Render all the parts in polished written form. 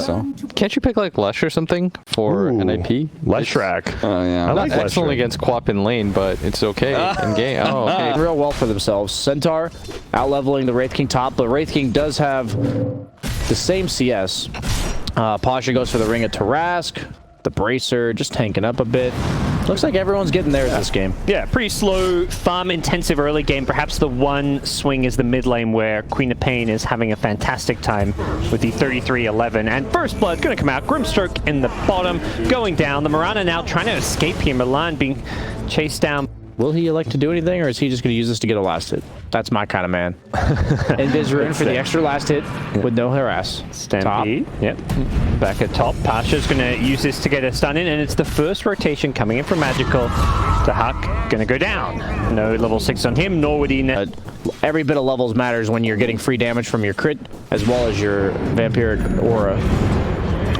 so. Can't you pick like Lush or something for an IP? Leshrac. Oh, yeah. Not like excellent Leshrac. against Quap in lane, but it's okay in game. Oh, okay. Real well for themselves. Centaur out-leveling the Wraith King top, but Wraith King does have the same CS. Pasha goes for the Ring of Tarask. The Bracer just tanking up a bit. Looks like everyone's getting theirs this game. Yeah, pretty slow, farm-intensive early game. Perhaps the one swing is the mid lane where Queen of Pain is having a fantastic time with the 33-11. And First Blood going to come out. Grimstroke in the bottom, going down. The Mirana now trying to escape here. Milan being chased down. Will he elect to do anything, or is he just going to use this to get a last hit? That's my kind of man. And Vincere for the extra last hit with no harass. Stampede. Yep. Back at top. Pasha's going to use this to get a stun in, and it's the first rotation coming in from Magical. The Huck going to go down. No level 6 on him, nor would he... Every bit of levels matters when you're getting free damage from your crit, as well as your vampiric aura.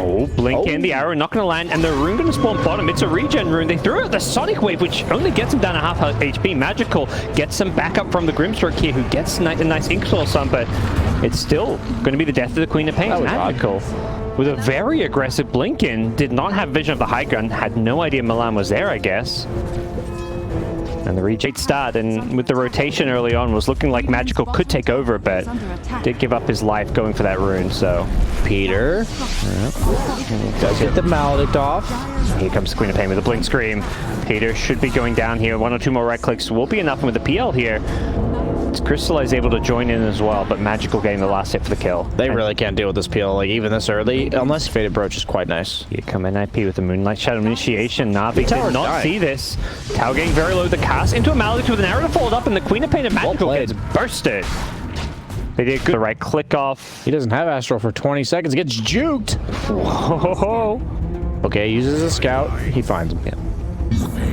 Oh, blink in, the arrow not going to land, and the rune going to spawn bottom. It's a regen rune. They threw out the Sonic Wave, which only gets him down a half HP. Magical gets some backup from the Grimstroke here, who gets a nice Inksaw some, but it's still going to be the death of the Queen of Pain. Magical, with a very aggressive blink in, did not have vision of the high ground, had no idea Milan was there, I guess. And the reject start, and with the rotation early on, was looking like Magical could take over, but did give up his life going for that rune, so... Peter does get the Maledict off. Here comes Queen of Pain with a Blink Scream. Peter should be going down here. 1 or 2 more right clicks will be enough, and with the PL here, Crystallize able to join in as well, but Magical getting the last hit for the kill. They really can't deal with this PL, like, even this early, unless Faded Brooch is quite nice. Here come NiP with the Moonlight Shadow Initiation. Navi did not see this. Tau getting very low. The cast into a Maledict with an arrow to fold up, and the Queen of Pain and Magical gets bursted. They did good. The right click off. He doesn't have Astral for 20 seconds. Gets juked. Whoa. Okay, uses a scout. He finds him. Yeah.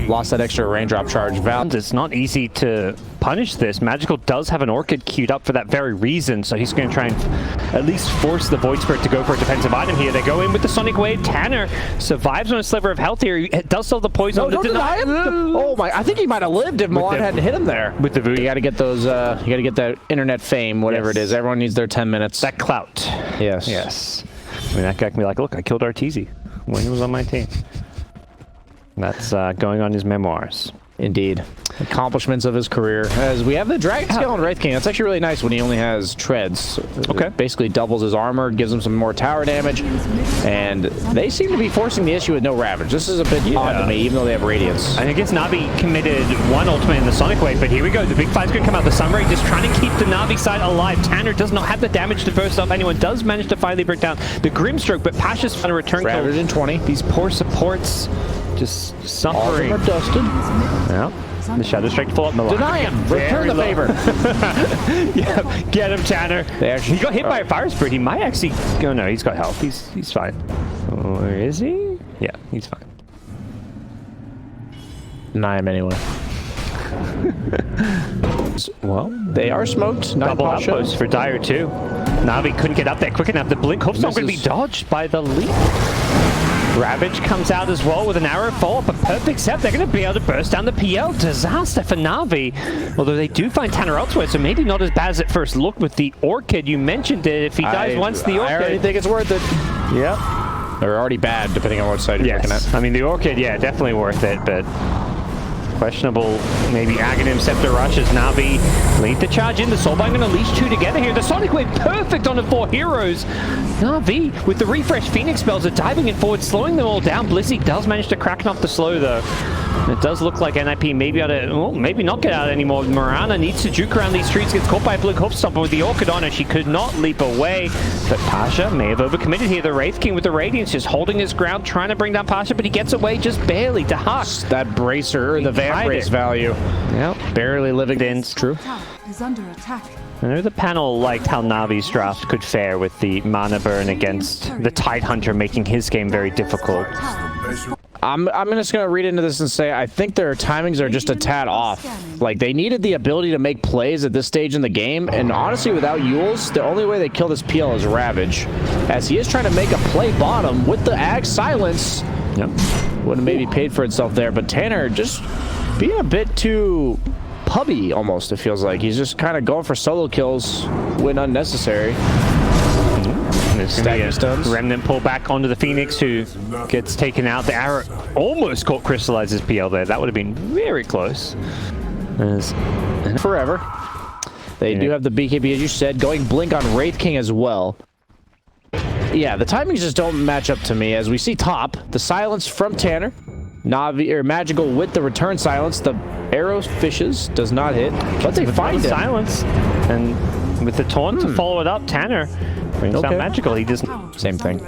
Lost that extra raindrop charge. It's not easy to punish this. Magical does have an Orchid queued up for that very reason, so he's going to try and at least force the Void Spirit to go for a defensive item here. They go in with the Sonic Wave. Tanner survives on a sliver of health here. He does still the poison. No, don't deny him. Oh my! I think he might have lived if Milan hadn't hit him there. With the voodoo, you got to get those. You got to get that internet fame, whatever it is. Everyone needs their 10 minutes. That clout. Yes. Yes. I mean, that guy can be like, look, I killed Arteezy when he was on my team. That's going on his memoirs. Indeed. Accomplishments of his career. As we have the Dragon Scale on Wraith King. That's actually really nice when he only has treads. Okay. It basically doubles his armor, gives him some more tower damage. And they seem to be forcing the issue with no Ravage. This is a bit odd to me, even though they have Radiance. I guess Navi committed one ultimate in the Sonic Wave, but here we go. The big fight's going to come out. The Sunray just trying to keep the Navi side alive. Tanner does not have the damage to burst off anyone. Does manage to finally break down the Grimstroke, but Pasha's trying to return kill. Ravage in 20. These poor supports just suffering. All of them are dusted. Yeah. The Shadow Strike full up Milan. Deny him! Return the favor! Yeah, get him, Tanner. He got hit by a Fire Spirit. He might actually... Oh no, he's got health. He's fine. Or is he? Yeah, he's fine. Deny him anyway. Well, they are smoked. Double outpost for Dire too. Navi couldn't get up there quick enough. The Blink Hope's not going to be dodged by the leap. Ravage comes out as well with an arrow follow-up, a perfect set. They're going to be able to burst down the PL. Disaster for Navi. Although they do find Tanner elsewhere, so maybe not as bad as it first looked with the Orchid. You mentioned it. If he dies once, the Orchid... I already think it's worth it. Yep. They're already bad, depending on what side you're looking at. I mean, the Orchid, yeah, definitely worth it, but... questionable, maybe Aghanim Scepter rushes. Navi lead the charge in. The Soulbind going to leash 2 together here. The Sonic Wave perfect on the 4 heroes. Navi with the refresh Phoenix spells are diving in forward, slowing them all down. Blissey does manage to crack off the slow though. It does look like NiP maybe able to, well, maybe not get out anymore. Mirana needs to juke around these streets, gets caught by a Blink Hope Stomper with the Orchid on her. She could not leap away, but Pasha may have overcommitted here. The Wraith King with the Radiance just holding his ground, trying to bring down Pasha, but he gets away just barely to Huck. That Bracer, the Vamp Brace value. Yep. Barely living in. True. Is under attack. I know the panel liked how Navi's draft could fare with the mana burn against the Tidehunter, making his game very difficult. I'm just going to read into this and say I think their timings are just a tad off. Like, they needed the ability to make plays at this stage in the game, and honestly, without Yules, the only way they kill this PL is Ravage. As he is trying to make a play bottom with the Ag Silence. Yep. Would have maybe paid for itself there, but Tanner just being a bit too pubby, almost, it feels like. He's just kind of going for solo kills when unnecessary. There's going to be a stones. remnant pull back onto the Phoenix, who gets taken out. The arrow almost caught Crystallizer's PL there. That would have been very close. Forever. They do have the BKB, as you said, going Blink on Wraith King as well. Yeah, the timings just don't match up to me. As we see top, the silence from Tanner. Navi or Magical with the return silence. The arrow fishes, does not hit, but they find him. Silence, and with the taunt to follow it up, Tanner brings out Magical. He doesn't. Same thing.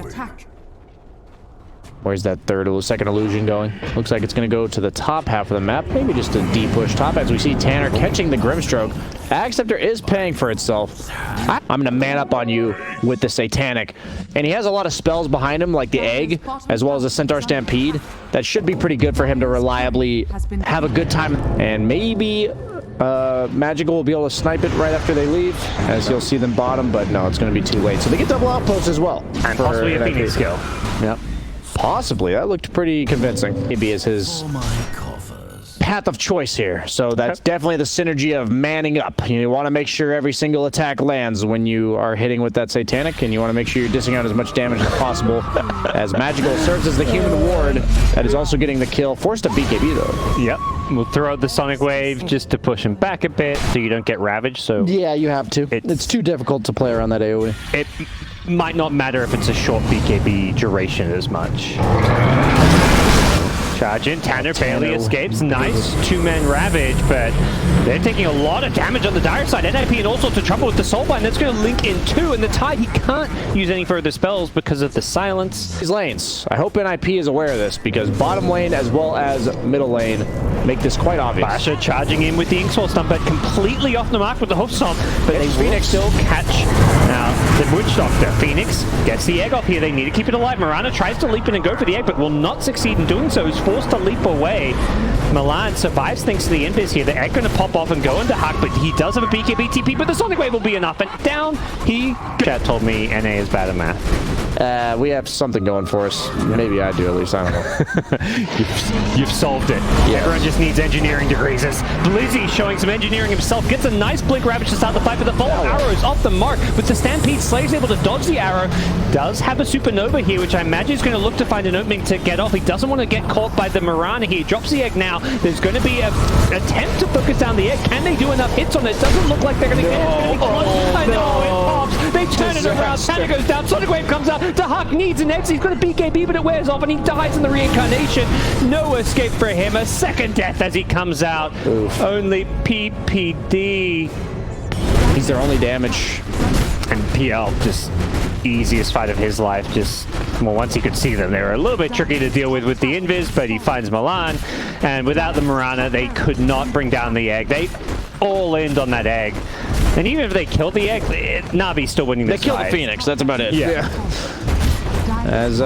Where's that second illusion going? Looks like it's going to go to the top half of the map. Maybe just a deep push top as we see Tanner catching the Grimstroke. Acceptor is paying for itself. I'm going to man up on you with the Satanic. And he has a lot of spells behind him, like the Egg, as well as the Centaur Stampede. That should be pretty good for him to reliably have a good time. And maybe Magical will be able to snipe it right after they leave, as you'll see them bottom, but no, it's going to be too late. So they get double outposts as well. And possibly a Phoenix skill. Yep. Possibly. That looked pretty convincing. Maybe is his path of choice here. So that's definitely the synergy of manning up. You want to make sure every single attack lands when you are hitting with that Satanic, and you want to make sure you're dishing out as much damage as possible. As Magical serves as the human ward that is also getting the kill. Forced a BKB though. Yep. We'll throw out the Sonic Wave just to push him back a bit so you don't get ravaged. So yeah, you have to. It's too difficult to play around that AoE. It might not matter if it's a short BKB duration as much. Charge in, Tanner barely escapes. Nice two-man ravage, but they're taking a lot of damage on the dire side. NiP in all sorts of trouble with the Soulbind. That's going to link in two, and the Tide, he can't use any further spells because of the silence. These lanes. I hope NiP is aware of this, because bottom lane as well as middle lane make this quite obvious. Basher charging in with the Inkswell stump, but completely off the mark with the hoof stomp, but they Phoenix still catch. Now, the Witch Doctor, Phoenix gets the egg off here. They need to keep it alive. Marana tries to leap in and go for the egg, but will not succeed in doing so. He's forced to leap away. Milan survives thanks to the invis here. The egg going to pop off and go into Huck, but he does have a BKB TP, but the Sonic Wave will be enough. And down he... Chat told me NA is bad at math. We have something going for us. Maybe I do, at least. I don't know. You've solved it. Yeah. Everyone just needs engineering degrees. Blizzy showing some engineering himself. Gets a nice Blink Ravage to start the fight, but the follow arrows off the mark. With the Stampede, Slayer's able to dodge the arrow. Does have a Supernova here, which I imagine is going to look to find an opening to get off. He doesn't want to get caught by the Marana here. Drops the egg now. There's going to be an attempt to focus down the egg. Can they do enough hits on it? Doesn't look like they're going to get it. I know, it pops. They turn it around. Tanner goes down. Sonic Wave comes out. The Huck needs an X. He's got a BKB, but it wears off, and he dies in the reincarnation. No escape for him. A second death as he comes out. Oof. Only PPD. He's their only damage. And PL, just easiest fight of his life. Just, well, once he could see them, they were a little bit tricky to deal with the invis, but he finds Milan. And without the Marana, they could not bring down the egg. They all end on that egg. And even if they kill the egg, Navi's still winning this fight. They kill the Phoenix. That's about it. Yeah. As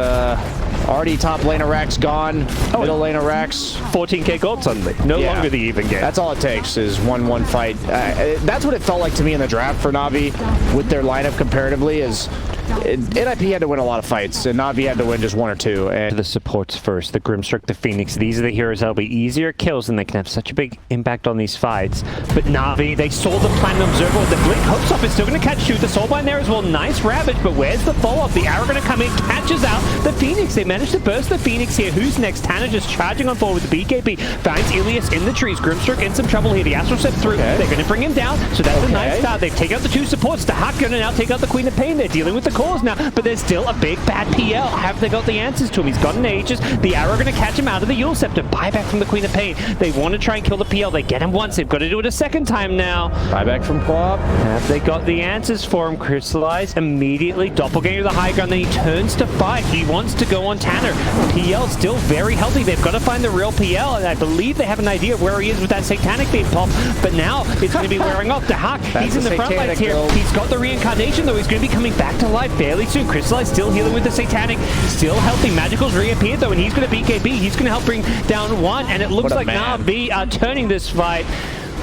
already top lane of Rax gone, middle lane of Rax. 14k gold suddenly. No longer the even game. That's all it takes is 1-1 fight. That's what it felt like to me in the draft for Navi with their lineup comparatively is NiP had to win a lot of fights, and Navi had to win just one or two. And the supports first, the Grimstroke, the Phoenix, these are the heroes that'll be easier kills, and they can have such a big impact on these fights. But Navi, they saw the Platinum Observer with the Blink. Hopes up is still going to catch two. The Soulbind there as well. Nice Ravage, but where's the follow-up? The arrow going to come in, catches out the Phoenix. They managed to burst the Phoenix here. Who's next? Tanner just charging on forward with the BKB. Finds Ilias in the trees. Grimstroke in some trouble here. The Astral Step through. They're going to bring him down, so that's a nice start. They've taken out the two supports. The Huck going to now take out the Queen of Pain. They're dealing with the cause now, but there's still a big bad PL. Have they got the answers to him? He's got an Aegis. The arrow going to catch him out of the Yule Scepter. Buyback from the Queen of Pain. They want to try and kill the PL. They get him once. They've got to do it a second time now. Buyback from Quab. Have they got the answers for him? Crystallize immediately. Doppelganger to the high ground. Then he turns to fight. He wants to go on Tanner. PL still very healthy. They've got to find the real PL, and I believe they have an idea of where he is with that Satanic being popped. But now it's going to be wearing off. The Huck, he's in the front lines here. He's got the reincarnation, though. He's going to be coming back to life fairly soon. Crystallize still healing with the Satanic. Still healthy. Magical's reappeared, though, and he's going to BKB. He's going to help bring down one, and it looks like Navi are turning this fight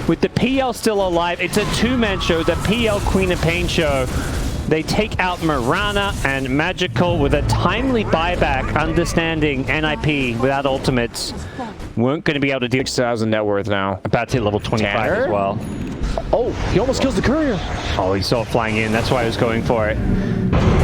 with the PL still alive. It's a two-man show, the PL Queen of Pain show. They take out Marana and Magical with a timely buyback, understanding NiP without ultimates weren't going to be able to do 6,000 net worth now. About to hit level 25 as well. Oh, he almost kills the courier. Oh, he saw it flying in. That's why I was going for it.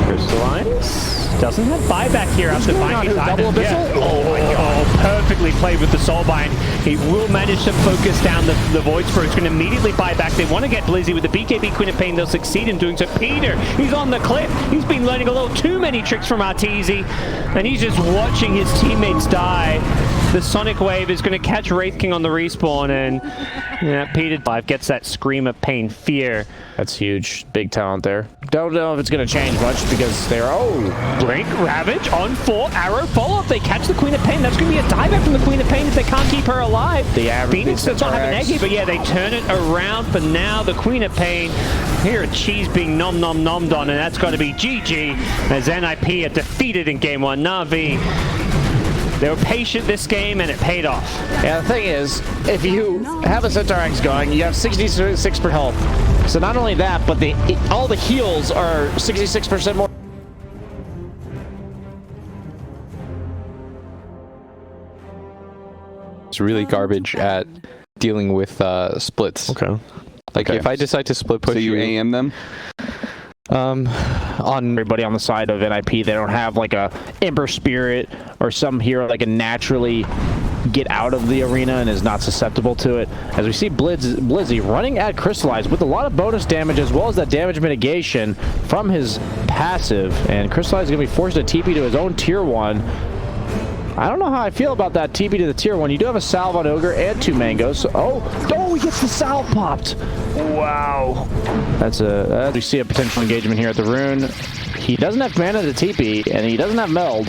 Crystallize doesn't have buyback here after finding double abyssal? Oh my god, perfectly played with the Soulbind. He will manage to focus down the Void Spur. It's going to immediately buy back. They want to get Blizzy with the BKB Queen of Pain. They'll succeed in doing so. Peter, he's on the cliff. He's been learning a little too many tricks from Arteezy, and he's just watching his teammates die. The Sonic Wave is going to catch Wraith King on the respawn, and yeah, Peter 5 gets that Scream of Pain Fear. That's huge. Big talent there. Don't know if it's going to change much because they're... Oh! Blink, Ravage on 4, Arrow follow-up. They catch the Queen of Pain. That's going to be a dieback from the Queen of Pain if they can't keep her alive. The average Phoenix does not have an eggy, but yeah, they turn it around for now. The Queen of Pain, here a cheese being nom-nom-nommed on, and that's got to be GG as NiP are defeated in Game 1. Navi, they were patient this game, and it paid off. Yeah, the thing is, if you have a Centaur X going, you have 66 per health. So not only that, but all the heals are 66% more. It's really garbage at dealing with splits. Okay. Like if I decide to split push so you AM them? on Everybody on the side of NiP, they don't have like a Ember Spirit or some hero that can naturally get out of the arena and is not susceptible to it. As we see Blizzy running at Crystallize with a lot of bonus damage as well as that damage mitigation from his passive, and Crystallize is going to be forced to TP to his own tier 1. I don't know how I feel about that TP to the tier 1. You do have a salve on Ogre and 2 mangoes. So, oh, he gets the salve popped. Wow. That's we see a potential engagement here at the rune. He doesn't have mana to TP, and he doesn't have meld,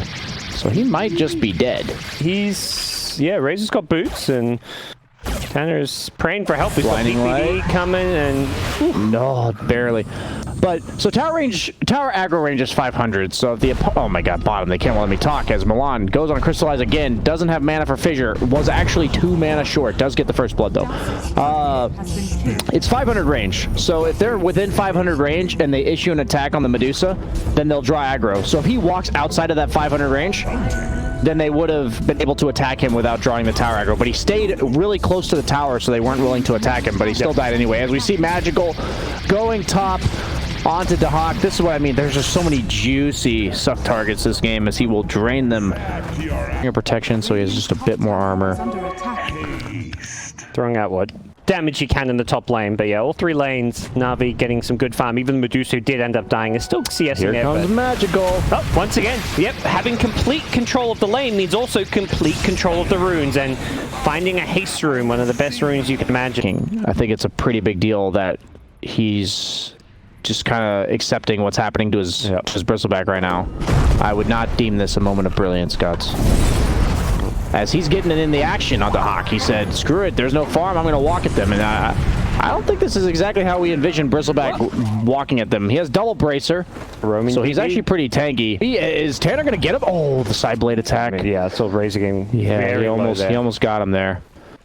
so he might just be dead. Yeah, Razor's got boots, and Tanner's praying for help. He's got PPD coming, and no, barely. But so tower aggro range is 500. So if the oh my god, bottom, they can't let me talk. As Milan goes on Crystallize again, doesn't have mana for Fissure, was actually 2 mana short. Does get the first blood though. It's 500 range. So if they're within 500 range and they issue an attack on the Medusa, then they'll draw aggro. So if he walks outside of that 500 range, then they would have been able to attack him without drawing the tower aggro. But he stayed really close to the tower, so they weren't willing to attack him, but he still died anyway. As we see Magical going top onto Dahak. This is what I mean. There's just so many juicy suck targets this game as he will drain them. Protection, so he has just a bit more armor. Throwing out what damage he can in the top lane, but yeah, all 3 lanes, Navi getting some good farm. Even Medusa, who did end up dying, is still CSing it. Here comes Magical. Oh, once again, yep, having complete control of the lane means also complete control of the runes, and finding a haste rune, one of the best runes you can imagine. I think it's a pretty big deal that he's just kind of accepting what's happening to his bristleback right now. I would not deem this a moment of brilliance, gods. As he's getting it in the action on the Hawk, he said, screw it, there's no farm, I'm going to walk at them. And I don't think this is exactly how we envision Bristleback walking at them. He has double bracer, so he's actually pretty tanky. Is Tanner going to get him? Oh, the side blade attack. Yeah, so Razor game. Yeah, he almost got him there.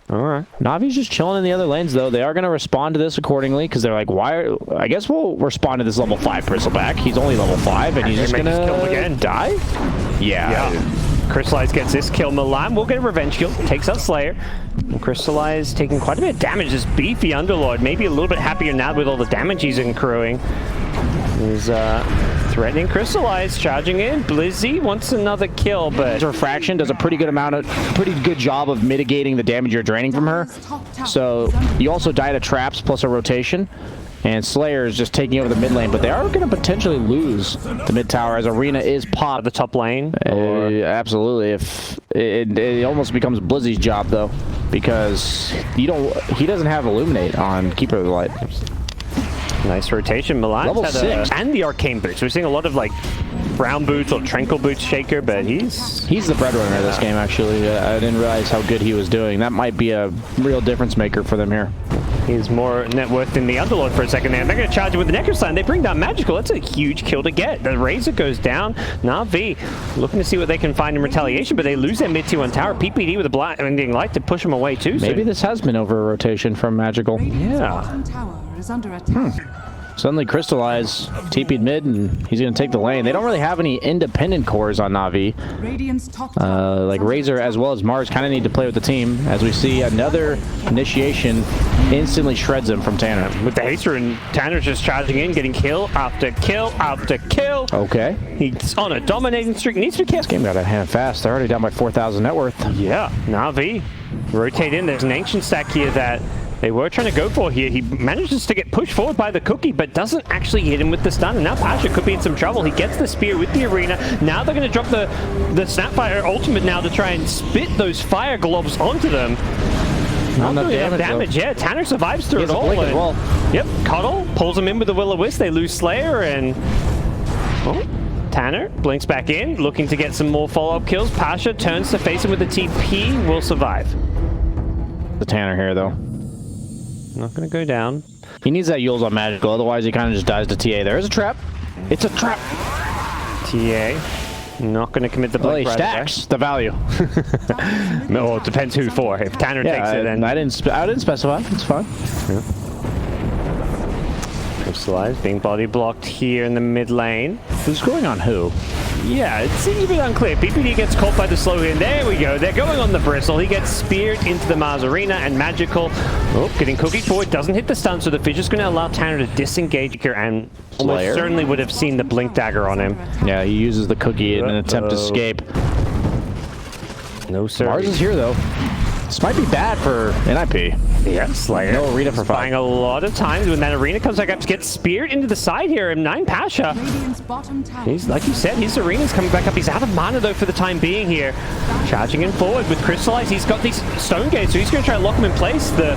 All right. Navi's just chilling in the other lanes, though. They are going to respond to this accordingly, because they're like, why? I guess we'll respond to this level 5 Bristleback. He's only level 5, and he's just going to die? Yeah. Crystallize gets this kill. Milan will get a revenge kill. Takes out Slayer. And Crystallize taking quite a bit of damage. This beefy Underlord. Maybe a little bit happier now with all the damage he's accruing. He's threatening Crystallize. Charging in. Blizzy wants another kill, but... Refraction does a pretty good job of mitigating the damage you're draining from her. So you also die to traps plus a rotation. And Slayer is just taking over the mid lane, but they are going to potentially lose the mid tower as Arena is popped. The top lane? Absolutely. If it almost becomes Blizzy's job though, because he doesn't have Illuminate on Keeper of the Light. Nice rotation. Milan's level 6 and the arcane boots. We're seeing a lot of like brown boots or tranquil boots shaker, but he's the breadwinner of this game actually. I didn't realize how good he was doing. That might be a real difference maker for them here. He's more net worth than the Underlord for a second there. They're going to charge it with the Necrosline. They bring down Magical. That's a huge kill to get. The Razor goes down. Navi looking to see what they can find in retaliation, but they lose their mid tier 1 tower. PPD with a blinding light to push them away too. Maybe this has been over a rotation from Magical. Yeah. Suddenly Crystallize TP'd mid, and he's going to take the lane. They don't really have any independent cores on Navi. Like Razor as well as Mars kind of need to play with the team, as we see another initiation instantly shreds him from Tanner. With the haste rune, Tanner's just charging in, getting kill after kill after kill. Okay. He's on a dominating streak. Needs to be careful. Game got out of hand fast. They're already down by 4,000 net worth. Yeah, Navi rotate in. There's an ancient stack here that they were trying to go for here. He manages to get pushed forward by the cookie, but doesn't actually hit him with the stun. And now Pasha could be in some trouble. He gets the spear with the arena. Now they're going to drop the Snapfire ultimate now to try and spit those fire globes onto them. Not enough damage. Yeah, Tanner survives through it all. As well. Yep, Cuddle pulls him in with the Will-O-Wisp. They lose Slayer, and Tanner blinks back in, looking to get some more follow-up kills. Pasha turns to face him with the TP. Will survive. The Tanner here, though. Not going to go down. He needs that Yules on Magical, otherwise he kind of just dies to TA. There's a trap. It's a trap. TA. Not going to commit the blink. Well, he stacks the value. No, it depends who for. If Tanner takes it, then I didn't specify. It's fine. Yeah. Crystallize being body blocked here in the mid lane. Who's going on who? Yeah, it seems a bit unclear. PPD gets caught by the slow here, and there we go. They're going on the bristle. He gets speared into the Mars arena, and Magical, getting cookied forward, doesn't hit the stun, so the Fish is going to allow Tanner to disengage here, and almost certainly would have seen the blink dagger on him. Yeah, he uses the cookie in an attempt to escape. No, sir. Mars is here, though. This might be bad for NiP. Yeah, Slayer. No arena for buying a lot of times when that arena comes back up, gets speared into the side here, and 9 Pasha. He's, like you said, his arena's coming back up. He's out of mana, though, for the time being here. Charging in forward with Crystallize. He's got these stone gates, so he's going to try to lock him in place. The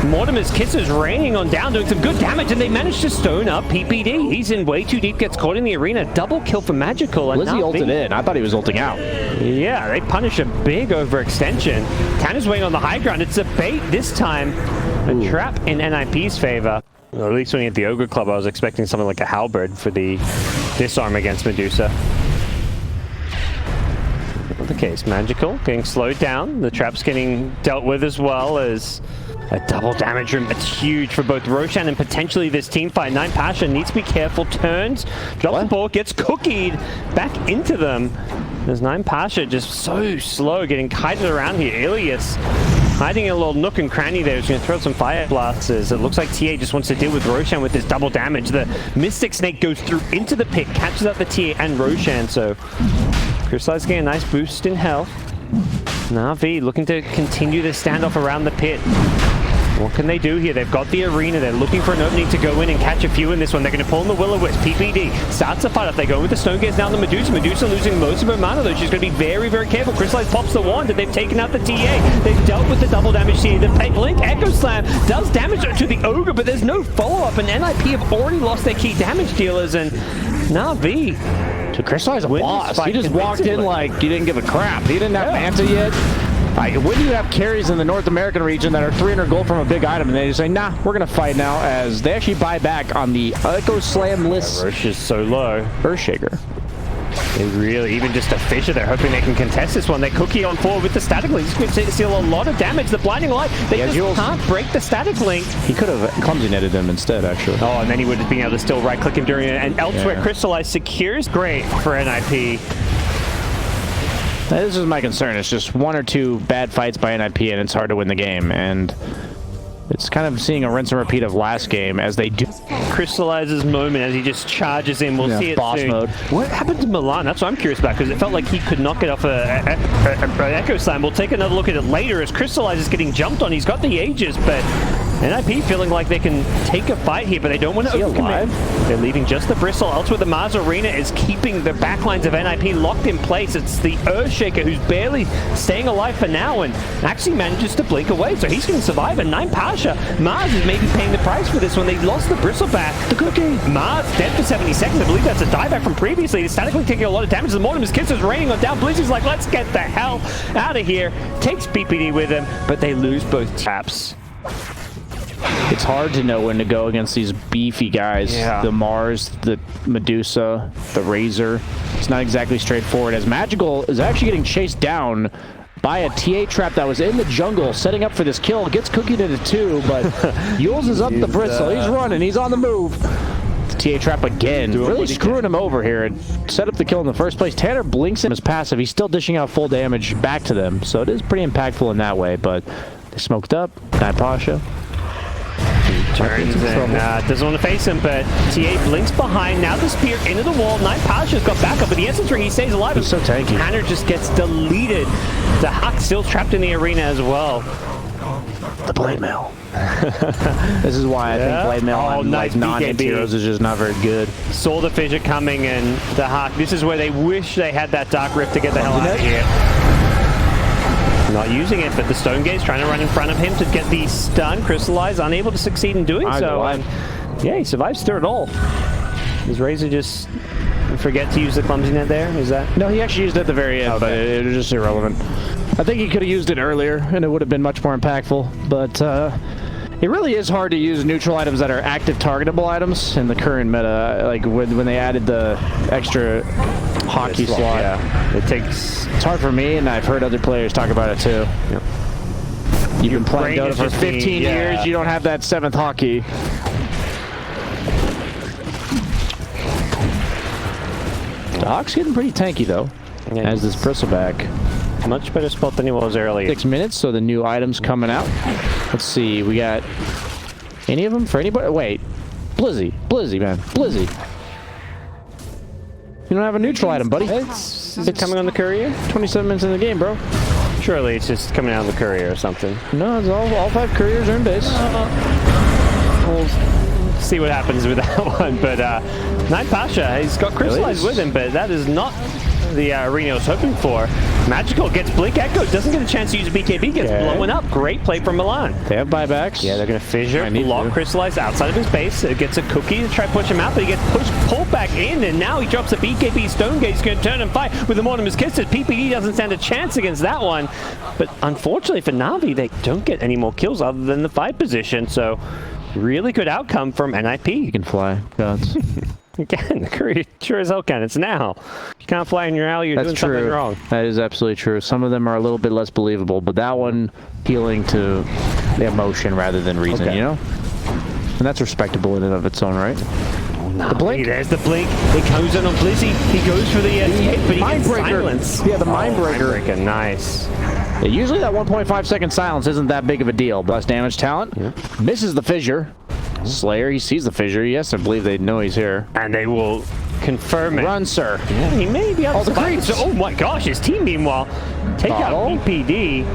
Mortimer's Kisses raining on down, doing some good damage, and they manage to stone up PPD. He's in way too deep, gets caught in the arena. Double kill for Magical. And Lizzie ulted in. I thought he was ulting out. Yeah, they punish a big overextension. Tanner's waiting on the high ground. It's a bait this time. A trap in NiP's favor. Well, at least when he hit the Ogre Club, I was expecting something like a Halberd for the disarm against Medusa. Not the case. Magical getting slowed down. The trap's getting dealt with as well as a double damage room. It's huge for both Roshan and potentially this team fight. 9 Pasha needs to be careful. Turns, drops the ball, gets cookied back into them. There's 9 Pasha just so slow, getting kited around here. Ilias hiding in a little nook and cranny there. He's going to throw some fire blasts. It looks like TA just wants to deal with Roshan with this double damage. The Mystic Snake goes through into the pit, catches up the TA and Roshan. So Crystallize getting a nice boost in health. Navi looking to continue the standoff around the pit. What can they do here? They've got the arena. They're looking for an opening to go in and catch a few in this one. They're going to pull in the Will-O-Wisp. PPD starts to fight up. They go with the Stone Gaze down the Medusa. Medusa losing most of her mana, though. She's going to be very, very careful. Crystallize pops the wand, and they've taken out the TA. They've dealt with the double damage TA. The Blink Echo Slam does damage to the Ogre, but there's no follow-up, and NiP have already lost their key damage dealers, and Navi to Crystallize a boss. He just walked in like he didn't give a crap. He didn't have Manta yet. When do you have carries in the North American region that are 300 gold from a big item, and they just say, nah, we're going to fight now, as they actually buy back on the Echo Slam list. Rush is so low. Earthshaker. They really, even just a Fisher, they're hoping they can contest this one. They cookie on forward with the Static Link. He's going to steal a lot of damage. The Blinding Light, they just can't break the Static Link. He could have clumsy netted them instead, actually. Oh, and then he would have been able to still right-click him during it. And elsewhere, Crystallize secures. Great for NiP. This is my concern. It's just 1 or 2 bad fights by NiP, and it's hard to win the game. And it's kind of seeing a rinse and repeat of last game as they do. Crystallizes moment as he just charges in. We'll see it boss soon. Mode. What happened to Milan? That's what I'm curious about, because it felt like he could not get off an Echo Slam. We'll take another look at it later as Crystallize is getting jumped on. He's got the Aegis, but NiP feeling like they can take a fight here, but they don't want to overcommit. They're leaving just the Bristle. Elsewhere, the Mars Arena is keeping the backlines of NiP locked in place. It's the Earthshaker who's barely staying alive for now and actually manages to blink away, so he's going to survive. And 9 Pasha, Mars is maybe paying the price for this one. They lost the Bristle back. The cookie. Mars dead for 70 seconds. I believe that's a dieback from previously. The Static Link taking a lot of damage. The Mortimer's Kiss is raining on down. Blizzard's like, let's get the hell out of here. Takes PPD with him, but they lose both taps. It's hard to know when to go against these beefy guys. Yeah. The Mars, the Medusa, the Razor. It's not exactly straightforward, as Magical is actually getting chased down by a TA trap that was in the jungle, setting up for this kill. Gets cookied into 2, but Yules is up the bristle. He's running. He's on the move. TA trap again, really screwing him over here and set up the kill in the first place. Tanner blinks him as passive. He's still dishing out full damage back to them, so it is pretty impactful in that way, but they smoked up. NiP Turns and doesn't want to face him, but TA blinks behind. Now the spear into the wall. NiP got back up, but the essence ring, he stays alive. He's so tanky. Tanner just gets deleted. The Huck still trapped in the arena as well. The blade mail. This is why I think blade mail on nice non-hit heroes is just not very good. Saw the fissure coming, and the Huck. This is where they wish they had that Dark Rift to get the hell out of here. Not using it, but the Stone Gaze trying to run in front of him to get the stun. Crystallize, unable to succeed in doing so. And yeah, he survives through it all. Does Razor just forget to use the clumsy net there? Is that? No, he actually used it at the very end, but it was just irrelevant. I think he could have used it earlier, and it would have been much more impactful. But it really is hard to use neutral items that are active targetable items in the current meta. Like when they added the extra hockey slot. Yeah, it's hard for me, and I've heard other players talk about it too. Yep. You've been playing Dota for 15 years, you don't have that 7th hockey. The Hawk's getting pretty tanky though, as this bristleback. Much better spot than he was earlier. 6 minutes, so the new items coming out. Let's see, we got any of them for anybody? Wait, Blizzy, man, Blizzy. You don't have a neutral item, buddy. Is it coming on the courier? 27 minutes in the game, bro. Surely it's just coming out on the courier or something. No, it's all 5 couriers are in base. We'll see what happens with that one, but NiP, he's got Crystallize with him, but that is not the arena I was hoping for. Magical gets Blink Echo, doesn't get a chance to use a BKB, gets blown up. Great play from Milan. They have buybacks. Yeah, they're going to fissure, block Crystallize outside of his base. It gets a cookie to try to push him out, but he gets pulled back in, and now he drops a BKB Stone Gate. He's going to turn and fight with the Mortimer's Kisses. PPD doesn't stand a chance against that one, but unfortunately for Navi, they don't get any more kills other than the 5 position, so really good outcome from NiP. You can fly, gods. Again, the courier sure as hell can. It's now. You can't fly in your alley, you're doing something wrong. That is absolutely true. Some of them are a little bit less believable, but that one appealing to the emotion rather than reason, you know? And that's respectable in and of its own right. Oh, no. The blink. There's the blink. It comes in on Blizzy. He goes for the escape, but he gets silence. Yeah, the mind breaker. Nice. Yeah, usually that 1.5 second silence isn't that big of a deal. Less damage talent. Misses the fissure. Slayer, he sees the fissure. Yes, I believe they know he's here. And they will confirm it. Run, sir. Yeah, he may be able to survive. So, oh my gosh, his team, meanwhile, take out BPD.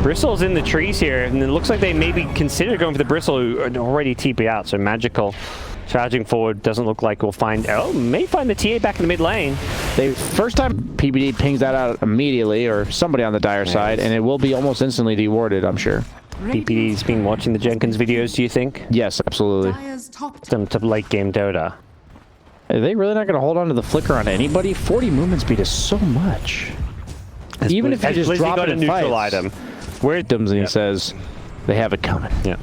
Bristle's in the trees here, and it looks like they maybe consider going for the Bristle, who are already TP out. So Magical charging forward doesn't look like we'll find. Oh, may find the TA back in the mid lane. First time PPD pings that out immediately, or somebody on the dire side, and it will be almost instantly dewarded, I'm sure. PPD's been watching the Jenkins videos, do you think? Yes, absolutely. Them to late game Dota. Are they really not going to hold on to the flicker on anybody? 40 movement speed is so much. Even if you just drop it in neutral item. Where it comes and he says, they have it coming. Yeah.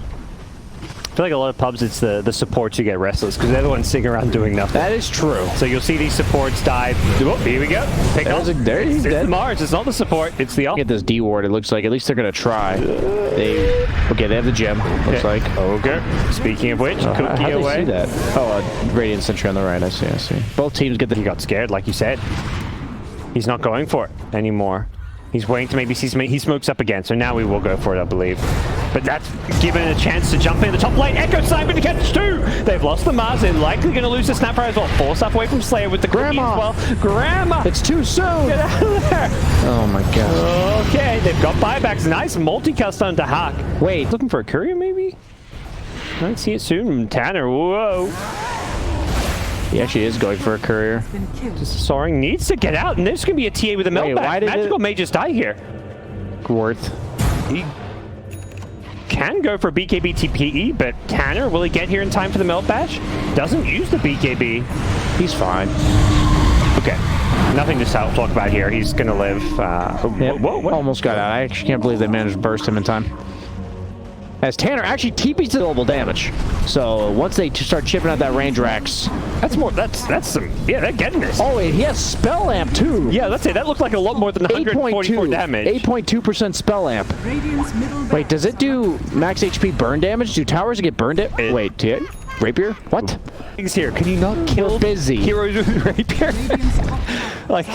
I feel like a lot of pubs, it's the supports who get restless because they're the ones sitting around doing nothing. That is true. So you'll see these supports die. Oh, here we go. It's the Mars. It's not the support. It's the Get this D-ward. It looks like at least they're going to try. They have the gem. Looks like. Okay. Speaking of which, Cookie how away. See that? Oh, Radiant Sentry on the right. I see. Both teams get the. He got scared, like you said. He's not going for it anymore. He's waiting to maybe see some. He smokes up again, so now we will go for it, I believe. But that's given a chance to jump in the top lane. Echo Sniper to catch 2. They've lost the Mars. They're likely going to lose the Snapper as well. Force up away from Slayer with the Grandma as well. Grandma! It's too soon! Get out of there! Oh my god. Okay, they've got buybacks. Nice multi-custom to Huck. Wait. Looking for a courier, maybe? Might see it soon. Tanner, whoa. He actually is going for a courier. Just Soaring needs to get out, and there's going to be a TA with a meltback. Magical may just die here. Worth. He can go for BKB TPE, but Tanner, will he get here in time for the melt bash? Doesn't use the BKB. He's fine. Okay. Nothing to talk about here. He's going to live. Whoa, almost got out. I actually can't believe they managed to burst him in time. as Tanner actually TP's to double damage. So once they start chipping out that range racks, that's more. That's some. Yeah, they're getting this. Oh, wait, he has spell amp too. Yeah, let's say that looked like a lot more than 144 damage. 8.2% spell amp. Wait, does it do max HP burn damage? Do towers get burned? Wait, rapier? What? Things here. Can you not kill busy heroes with rapier? Like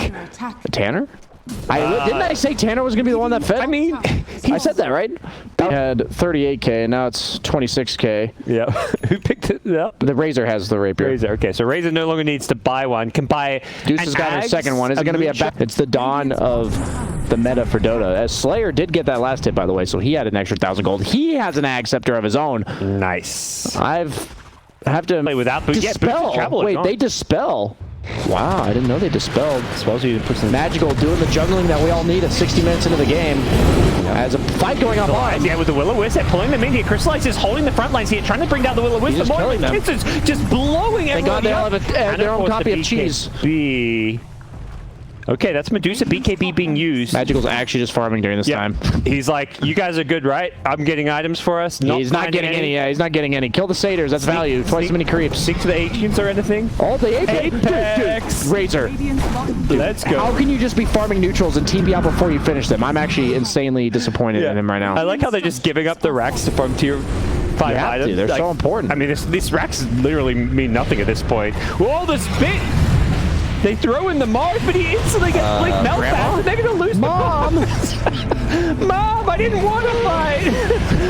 Tanner? Didn't I say Tanner was gonna be the one that fed? I mean, I said that, right? He had 38k, now it's 26k. Yeah. Who picked it up? The Razor has the rapier. Razor. Okay, so Razor no longer needs to buy one. Can buy. Deuce has got his second one. Is it gonna be a back? It's the dawn of the meta for Dota. As Slayer did get that last hit, by the way, so he had an extra 1,000 gold. He has an Ag Scepter of his own. Nice. I have to play without boots. Dispel. Yeah, wait, they dispel. Wow, I didn't know they dispelled. Suppose you put some magical doing the juggling that we all need at 60 minutes into the game. As a fight going on live. Yeah, with the Will-O-Wisp, they're pulling them in here. Crystallize is holding the front lines here, trying to bring down the Will-O-Wisp. The more kisses, just blowing everybody up. They got their own copy of cheese. Okay, that's Medusa BKB being used. Magical's actually just farming during this time. He's like, you guys are good, right? I'm getting items for us. He's not getting any. Yeah, he's not getting any. Kill the satyrs. That's value. Twice as many creeps. Stick to the Ancients or anything. Oh, the Apex. Dude. Razor. Let's go. How can you just be farming neutrals and TP out before you finish them? I'm actually insanely disappointed in him right now. I like how they're just giving up the racks to farm tier 5 items. They're so important. I mean, these racks literally mean nothing at this point. Whoa, the spit! They throw in the Mars, but he instantly gets Blink Meltdown, and they're going to lose Mom! Mom, I didn't want to fight!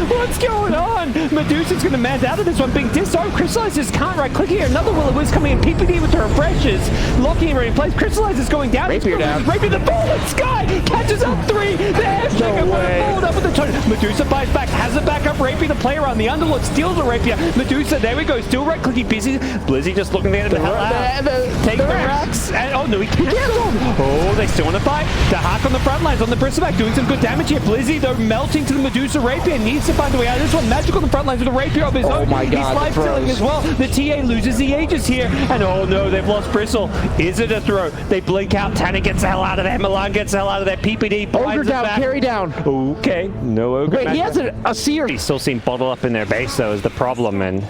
What's going on? Medusa's going to man out of this one, being disarmed. Crystallizes can't right-click here. Another Will-O-Wisp coming in. PPD with her refreshes. Locking him right in place. Crystallize is going down. Rapier down. Rapier the ball in Sky! Catches up 3! The Airstringer followed up with the turn. Medusa fights back. Has a backup Rapier to play around. The Underlord steals the Rapier. Medusa, there we go. Still right-clicking. Busy. Blizzy just looking there to the hell out. Take the racks. And, oh no, he can't. Oh, they still want to fight. The Hawk on the front lines on the Bristleback doing some good damage here. Blizzy, though, melting to the Medusa Rapier. Needs to find a way out of this one. Magical on the front lines with a Rapier of his own. Oh my God, he's life stealing as well. The TA loses the Aegis here. And oh no, they've lost Bristle. Is it a throw? They blink out. Tanner gets the hell out of there. Milan gets the hell out of there. PPD. Ogre down, carry down. Okay, no Ogre. Wait, he has a seer. He's still seen bottle up in their base, though, is the problem. And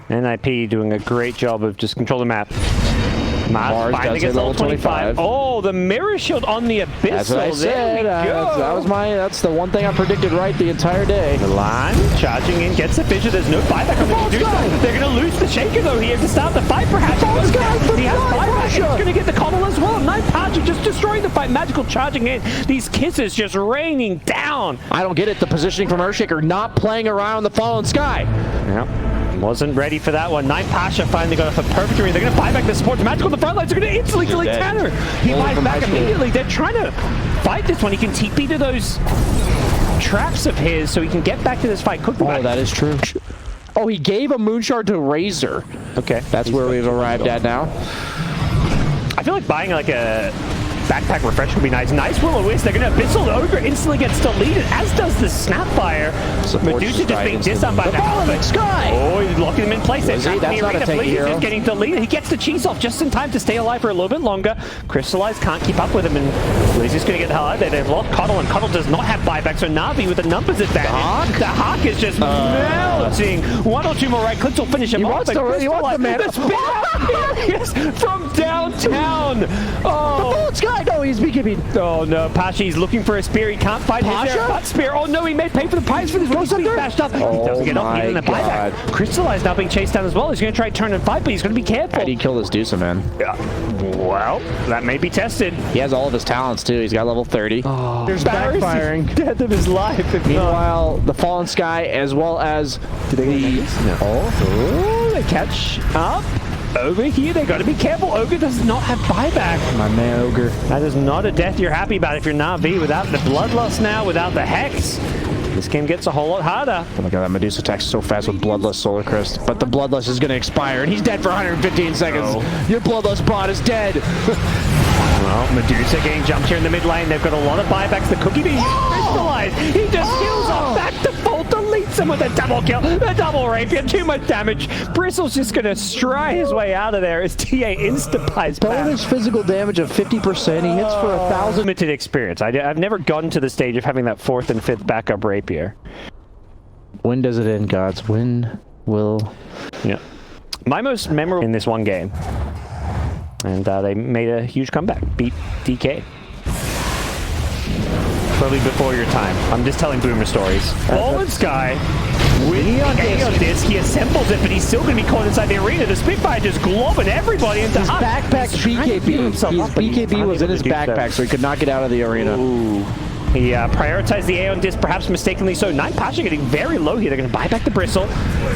NiP doing a great job of just controlling the map. Mars finally gets level 25. Oh, the mirror shield on the Abyssal. That's what I said. That's the one thing I predicted right the entire day. Milan charging in, gets the fissure. There's no buyback on the Medusa. They're going to lose the Shaker, though, here to start the fight, perhaps. He has buyback. He's going to get the Common as well. NiP Pacha just destroying the fight. Magical charging in. These kisses just raining down. I don't get it. The positioning from Earthshaker, not playing around the fallen sky. Yep. Wasn't ready for that one. NiP Pacha finally got off a perfect read. They're going to buy back the support. Magical on the front lines. They're going to instantly delete Tanner. He buys back immediately. They're trying to fight this one. He can TP to those traps of his so he can get back to this fight. That is true. Oh, he gave a Moonshard to Razor. Okay. That's where we've arrived at now. I feel like buying like a backpack refresh would be nice. Nice Will-O-Wisp. They're going to Abyssal. The Ogre instantly gets deleted, as does the Snapfire. Medusa just being disarmed by the Sky. Oh, he's locking him in place. That's not a tank hero. He's getting deleted. He gets the cheese off just in time to stay alive for a little bit longer. Crystallize can't keep up with him, and Blizzy's going to get the hell out of there. They've lost Cuddle, and Cuddle does not have buyback, so Navi with the numbers advantage. The Hawk is just melting. One or two more right clicks will finish him off. He wants the man. Yes, from downtown. Oh, the Sky. No, he's BKB. Oh no, Pacha's looking for a spear. He can't find his spear. Oh no, he may pay for the price for this. He's being bashed up. He doesn't get off even the buyback. Crystallize now being chased down as well. He's going to try to turn and fight, but he's going to be careful. How do you kill this Dusa, man? Yeah. Well, that may be tested. He has all of his talents too. He's got level 30. Oh, there's backfiring. Death of his life. Meanwhile, the Fallen Sky as well as they catch up. Over here, they got to be careful. Ogre does not have buyback. My man, Ogre. That is not a death you're happy about if you're Navi. Without the Bloodlust now, without the Hex, this game gets a whole lot harder. Oh my god, that Medusa attacks so fast with Bloodlust Solar Crest. But the Bloodlust is going to expire, and he's dead for 115 seconds. Your Bloodlust bot is dead. Well, Medusa getting jumped here in the mid lane. They've got a lot of buybacks. The Cookie being crystallized. He just heals off back to full, deletes him with a double kill. A double rapier. Too much damage. Bristle's just going to stride his way out of there as TA insta-buys back. Bonus physical damage of 50%. He hits for 1,000. Limited experience. I've never gotten to the stage of having that 4th and 5th backup rapier. When does it end, gods? When will... Yeah. My most memorable in this one game. And they made a huge comeback. Beat DK. Probably before your time. I'm just telling boomer stories. Fallen Sky with Aeon Disc. He assembles it, but he's still going to be caught inside the arena. The Spitfire just globbing everybody into backpack's BKB. His BKB was in his backpack, so he could not get out of the arena. Ooh. He prioritized the Aeon Disc, perhaps mistakenly so. NiP Pasha getting very low here. They're going to buy back the Bristle.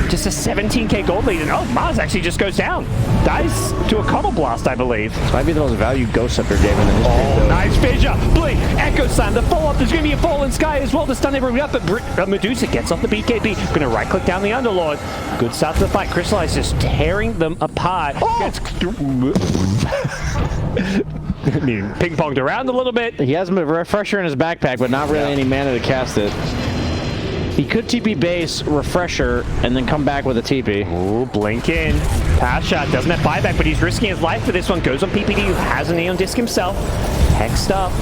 Just a 17k gold lead. And oh, Mars actually just goes down. Dies to a Cuddle Blast, I believe. This might be the most valued Ghost Scepter game in the history. Oh, nice fissure. Blink. Echo Slam. The follow-up. There's going to be a Fallen Sky as well to stun everybody up. But Medusa gets off the BKB. Going to right-click down the Underlord. Good start to the fight. Crystallize just tearing them apart. Oh! I mean, ping-ponged around a little bit. He has a refresher in his backpack, but not really any mana to cast it. He could TP base, refresher, and then come back with a TP. Ooh, blink in. Pass shot. Doesn't have buyback, but he's risking his life for this one. Goes on PPD, who has an Aeon Disc himself. Hexed up.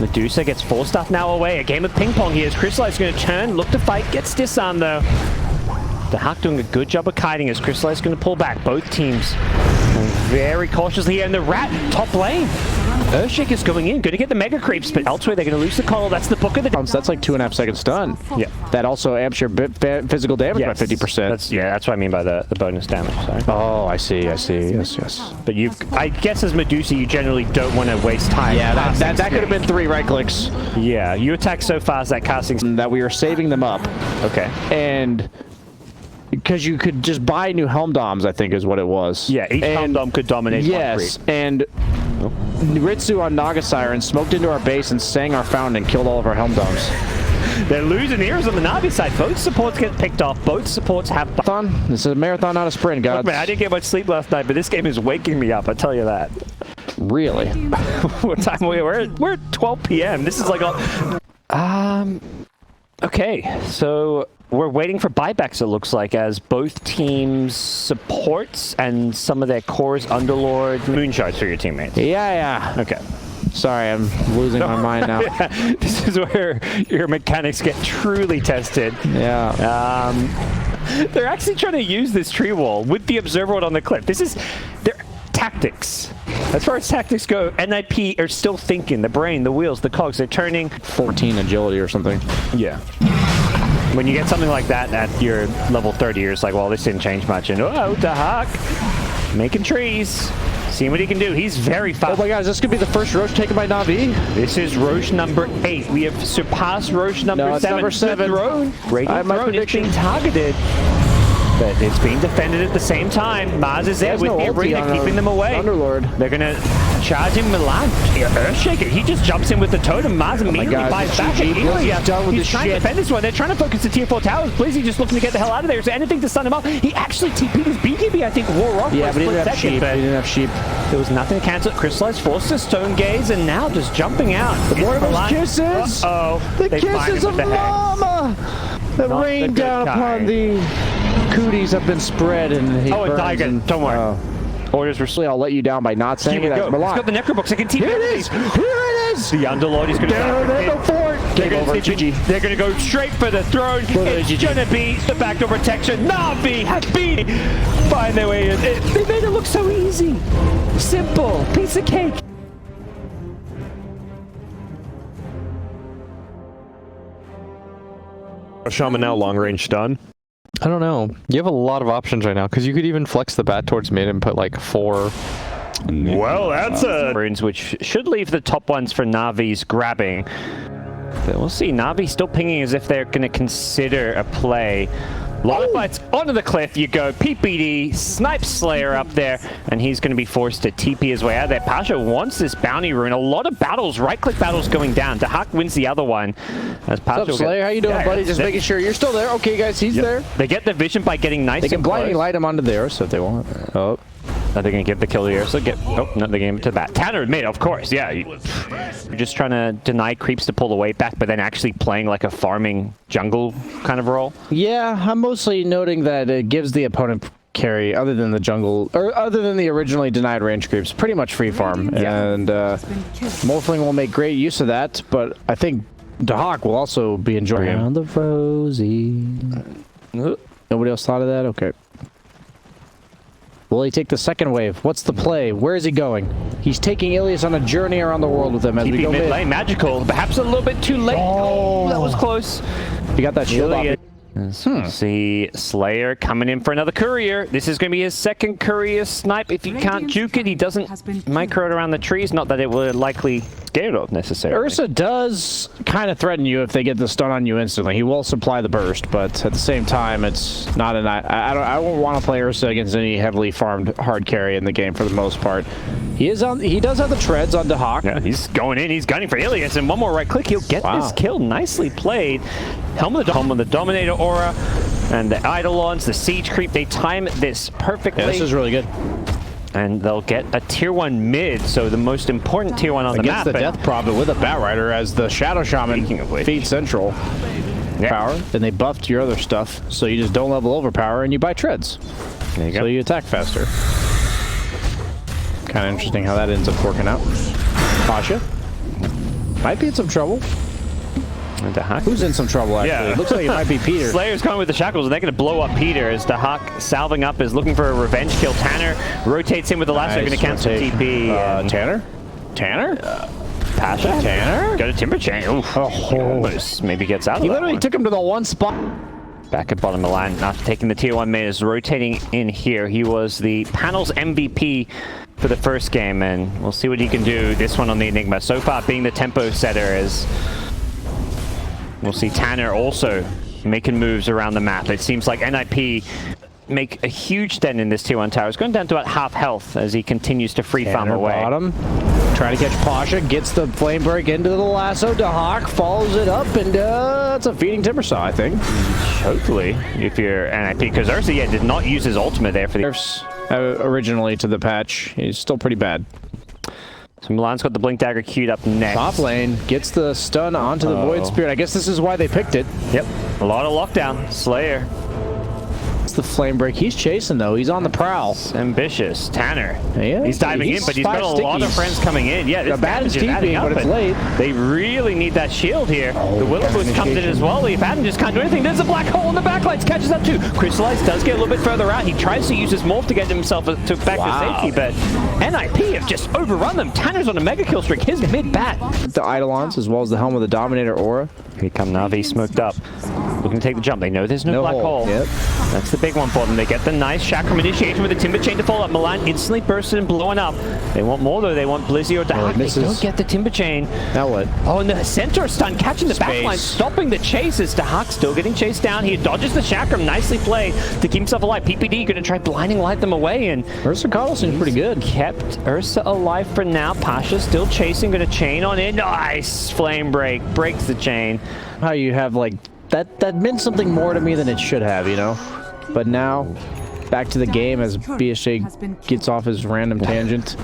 Medusa gets forced up now away. A game of ping-pong here as Crystallize is going to turn, look to fight, gets disarmed though. The Hawk doing a good job of kiting as Crystallize is going to pull back. Both teams very cautiously here, and the Rat top lane. Earthshake is going in, going to get the Mega Creeps, but elsewhere they're going to lose the call. That's the book of the... That's like 2.5 second stun. Yeah. That also amps your physical damage by 50%. That's what I mean by the bonus damage. Sorry. Oh, I see. Yes. But I guess as Medusa, you generally don't want to waste time. Yeah, that could have been 3 right clicks. Yeah, you attack so fast that casting... That we were saving them up. Okay. And... Because you could just buy new Helm Doms, I think is what it was. Yeah, each Helm Dom could dominate. Yes, and Ritsu on Naga Siren smoked into our base and sang our fountain and killed all of our Helm Doms. They're losing heroes on the Navi side. Both supports get picked off. Both supports have... Marathon? This is a marathon, not a sprint, guys. Look, man, I didn't get much sleep last night, but this game is waking me up, I tell you that. Really? What time we're at 12 p.m. This is like a... Okay, so... We're waiting for buybacks, it looks like, as both teams' supports and some of their cores, Underlord, moonshots for your teammates. Yeah. Okay. Sorry, I'm losing my mind now. This is where your mechanics get truly tested. Yeah. They're actually trying to use this tree wall with the observer on the cliff. This is their tactics. As far as tactics go, NiP are still thinking. The brain, the wheels, the cogs, they're turning... 14 agility or something. Yeah. When you get something like that at your level 30, you're just like, well, this didn't change much. And oh, the Hawk making trees. Seeing what he can do. He's very fast. Oh my God, is this going to be the first Roche taken by Navi? This is Roche number 8. We have surpassed Roche number 7. Number 7. Throne. Radiant Throne is being targeted. But it's being defended at the same time. Mars is there with the arena, keeping them away. Underlord. They're going to charge him Milan. Earthshaker, he just jumps in with the totem. Mars immediately buys back. He's trying to defend this one. They're trying to focus the tier 4 towers. Blizzy just looking to get the hell out of there. Is there anything to stun him up? He actually TP'd his BKB, I think, wore off. Yeah, but he didn't have sheep. He didn't have sheep. There was nothing to cancel. Crystallize forced to Stone Gaze, and now just jumping out. The more of those kisses. The kisses of Mama that rained down upon the cooties have been spread, and he burns. Daigen, don't worry. Orders were I'll let you down by not saying it. He's got the Necrobooks. I can TP. Here it is. The Underlord is going to go for it. They're going to go straight for the throne. It's going to be the backdoor protection. Navi has find their way in. They made it look so easy. Simple. Piece of cake. Shaman now long range stun. I don't know. You have a lot of options right now, because you could even flex the bat towards mid and put like 4... Well, that's a... runes, which should leave the top ones for Navi's grabbing. But we'll see. Navi still pinging as if they're going to consider a play. A lot of fights onto the cliff. You go PPD, Snipe Slayer up there, and he's going to be forced to TP his way out there. Pasha wants this bounty rune. A lot of battles, right-click battles going down. Dahak wins the other one. As Pasha What's up, Slayer? How you doing, buddy? Just making sure you're still there. Okay, guys, he's there. They get the vision by getting nice. They can blinding light him onto the Ursa if they want. Oh. Are they going to give the kill to the Ursa? Oh, no, they gave it to the bat. Tanner mid, of course, yeah. You're just trying to deny creeps to pull the weight back, but then actually playing like a farming jungle kind of role. Yeah, I'm mostly noting that it gives the opponent carry, other than the jungle, or other than the originally denied range creeps, pretty much free farm. Yeah. And Morphling will make great use of that, but I think Dahak will also be enjoying Around the Rosie. Nobody else thought of that? Okay. Will he take the second wave? What's the play? Where is he going? He's taking Ilias on a journey around the world with him as we go mid lane, magical. Perhaps a little bit too late. Oh, that was close. He got that shield off. See Slayer coming in for another courier. This is going to be his second courier snipe. If you can't juke it, he doesn't micro it around the trees. Not that it would likely get off necessarily. Ursa does kind of threaten you if they get the stun on you instantly. He will supply the burst, but at the same time, it's not an. I don't want to play Ursa against any heavily farmed hard carry in the game for the most part. He does have the treads on Dahak. Yeah, he's going in. He's gunning for Ilias, and one more right click, he'll get this kill. Nicely played. Helm of the Dominator aura, and the Eidolons, the Siege creep. They time this perfectly. Yeah, this is really good. And they'll get a tier 1 mid, so the most important tier 1 on the map. Against the Death Prophet with a Batrider as the Shadow Shaman feeds Central power. Then they buffed your other stuff, so you just don't level over power and you buy treads. There you go. So you attack faster. Kind of interesting how that ends up working out. Pasha might be in some trouble. Who's in some trouble, actually? Yeah. It looks like it might be Peter. Slayer's coming with the shackles, and they're going to blow up Peter as Dahak salving up is looking for a revenge kill. Tanner rotates in with the lasso, going to cancel TP. Tanner? Tanner? Pasha? Tanner? Go to Timber Chain. Oof. Almost maybe gets out of He literally took him to the one spot. Back at bottom of the line, after taking the tier 1 mid, is rotating in here. He was the panel's MVP for the first game, and we'll see what he can do this one on the Enigma. So far, being the tempo setter, is we'll see Tanner also making moves around the map. It seems like NiP make a huge dent in this tier 1 tower. It's going down to about half health as he continues to free farm away. Bottom. Trying to catch Pasha, gets the flame break into the lasso. Dahak follows it up, and it's a feeding timber saw, I think. Hopefully, if you're NiP, because Ursa did not use his ultimate there for the nerfs originally to the patch. He's still pretty bad. So Milan's got the Blink Dagger queued up next. Top lane gets the stun onto the Void Spirit. I guess this is why they picked it. Yep, a lot of lockdown. Slayer. It's the flame break. He's chasing though. He's on the prowl. Ambitious. Tanner. Yeah, he's diving in, but he's got a lot of friends coming in. Yeah, this damage is adding up, but it's late. They really need that shield here. The Will-O-Wisp comes in as well. If Adam just can't do anything, there's a black hole in the backlights. Catches that too. Crystallize does get a little bit further out. He tries to use his morph to get himself back to safety, but NiP have just overrun them. Tanner's on a mega kill streak. His mid bat. The Eidolons as well as the Helm of the Dominator aura. Here come Navi smoked up. Looking to take the jump. They know there's no black hole. Yep. That's the big one for them. They get the nice chakram initiation with the Timber Chain to follow up. Milan instantly bursted and blowing up. They want more though. They want Blizzy or Dahak. They don't get the Timber Chain. Now what? Oh, and the Centaur stun catching the backline, stopping the chase as Dahak still getting chased down. He dodges the chakram. Nicely played to keep himself alive. PPD going to try blinding light them away, and Ursa Coddle seems pretty good. Kept Ursa alive for now. Pasha still chasing. Going to chain on in. Nice flame break. Breaks the chain. How you have like that meant something more to me than it should have, you know? But now, back to the game as BSJ gets off his random tangent.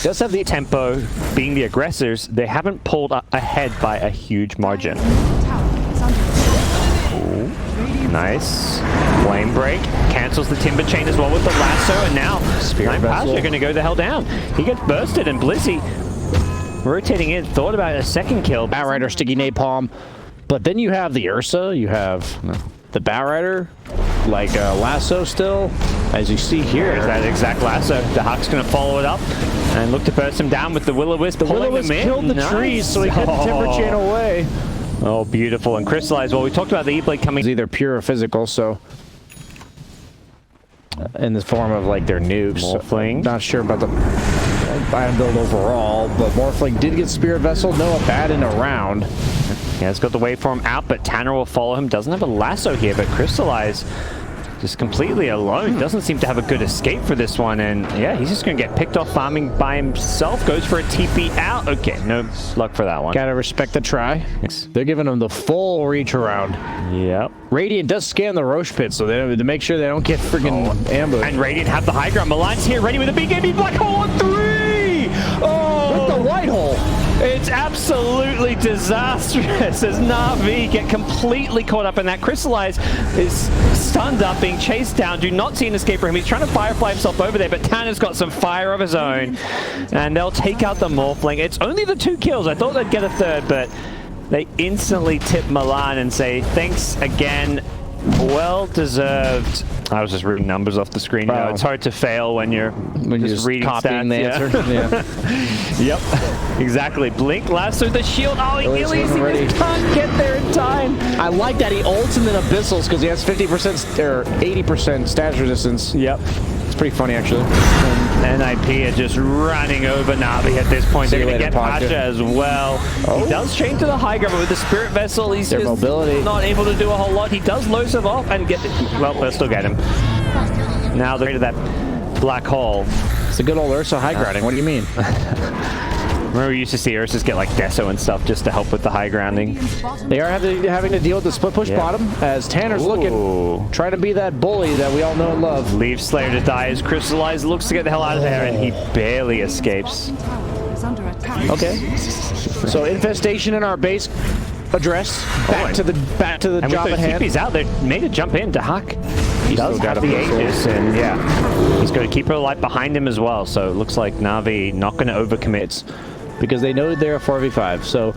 Does have the tempo, being the aggressors, they haven't pulled ahead by a huge margin. Ooh, nice. Flame break, cancels the Timber Chain as well with the lasso, and now Spirit Vessel are going to go the hell down. He gets bursted, and Blizzy rotating in, thought about a second kill. Batrider, sticky napalm. But then you have the Ursa, you have the Batrider, like lasso still, as you see here. There's that exact lasso. Dahak's going to follow it up and look to burst him down with the Will-O-Wisp. The Will-O-Wisp killed the trees, so he couldn't Timber Chain away. Oh, beautiful. And Crystallize, well, we talked about the E-Blade coming. It's either pure or physical, so in the form of like their nukes. Morphling. Not sure about the item build overall, but Morphling did get Spirit Vessel. Noah bad in a round. Yeah, it's got the waveform out, but Tanner will follow him. Doesn't have a lasso here, but Crystallize just completely alone. Doesn't seem to have a good escape for this one, and yeah, he's just going to get picked off farming by himself. Goes for a TP out. Okay, no luck for that one. Gotta respect the try. They're giving him the full reach around. Yep. Radiant does scan the Roche pit, so they to make sure they don't get friggin' ambushed. And Radiant have the high ground. Milan's here, ready with a BKB black hole on 3! Oh! With the white hole! It's absolutely disastrous as Navi get completely caught up in that. Crystallize is stunned up, being chased down. Do not see an escape for him. He's trying to firefly himself over there, but Tanner's got some fire of his own. And they'll take out the Morphling. It's only the 2 kills. I thought they'd get a third, but They instantly tip Milan and say, thanks again. Well deserved. I was just reading numbers off the screen. Wow. You know, it's hard to fail when you're just reading copying stats. the answer. Yeah. Yep, exactly. Blink lasso the shield. Oh, Ilias Ilias, wasn't he ready. just can't get there in time. I like that he ults and then abyssals because he has 50% or 80% status resistance. Yep. It's pretty funny actually. And NiP are just running over Navi at this point. See They're you going to later, get Podka. Pasha as well. He does chain to the high ground, but with the Spirit Vessel, he's Their just mobility. not able to do a whole lot. He does low serve off and get... Well, they'll still get him. Now they're into that black hole. It's a good old Ursa high grounding. What do you mean? Remember we used to see Ursas get like Deso and stuff just to help with the high grounding. They are having to deal with the split push bottom as Tanner's looking, trying to be that bully that we all know and love. Leaves Slayer to die as Crystallized looks to get the hell out of there, and he barely escapes. Okay. So infestation in our base address. Back to the And job with at those hand. TPs out, they made a jump in to Huck. He does still got have a the missile. Aegis, and yeah, he's going to keep her light behind him as well. So it looks like Navi not going to overcommit. Because they know they're a 4v5. So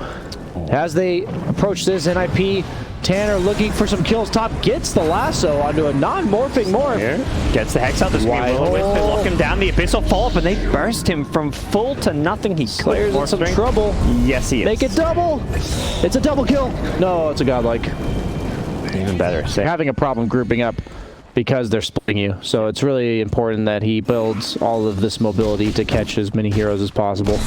as they approach this, NiP, Tanner looking for some kills top, gets the lasso onto a non-morphing morph. Here, gets the Hex out, the Scream Wide Will-O-Wisp, they hole. lock him down, the Abyssal fall up, and they burst him from full to nothing. He Slayer's clears in some trouble. Yes, he is. Make it double. It's a double kill. No, it's a godlike. Even better. They're having a problem grouping up because they're splitting you. So it's really important that he builds all of this mobility to catch as many heroes as possible.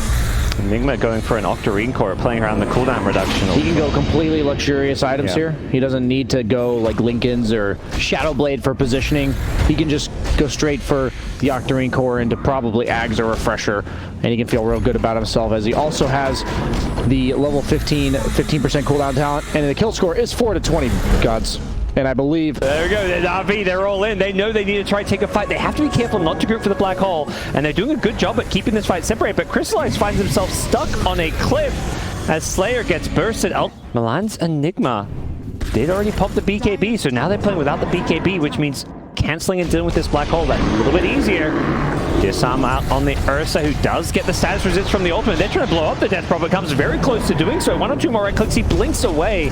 Enigma going for an Octarine Core, playing around the cooldown reduction. He can go completely luxurious items here. He doesn't need to go like Lincoln's or Shadow Blade for positioning. He can just go straight for the Octarine Core into probably Ags or Refresher, and he can feel real good about himself as he also has the level 15% cooldown talent, and the kill score is 4 to 20, gods. And I believe... There we go, Navi, they're all in. They know they need to try to take a fight. They have to be careful not to group for the black hole, and they're doing a good job at keeping this fight separate, but Crystallized finds himself stuck on a cliff as Slayer gets bursted out. Milan's Enigma did already pop the BKB, so now they're playing without the BKB, which means canceling and dealing with this black hole that a little bit easier. Disarm out on the Ursa, who does get the status resist from the ultimate. They're trying to blow up the Death Prophet, comes very close to doing so. 1 or 2 more right clicks, he blinks away.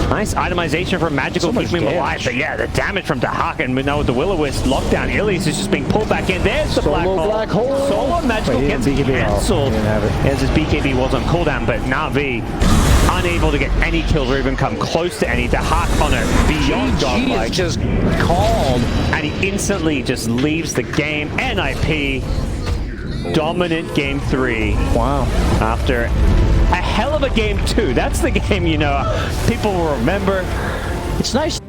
Nice itemization for Magical, So keeping him alive. But yeah, the damage from Dahak, and now with the Will-O-Wisp lockdown, Ilias is just being pulled back in. There's the black hole. Solo Magical Wait, he gets didn't BKB. cancelled. He didn't have it. As his BKB was on cooldown, but Navi unable to get any kills or even come close to any. Dahak on a beyond GG godlike. is just called. And he instantly just leaves the game. NiP dominant game 3. Wow. After a hell of a game 2. That's the game, you know, people will remember. It's nice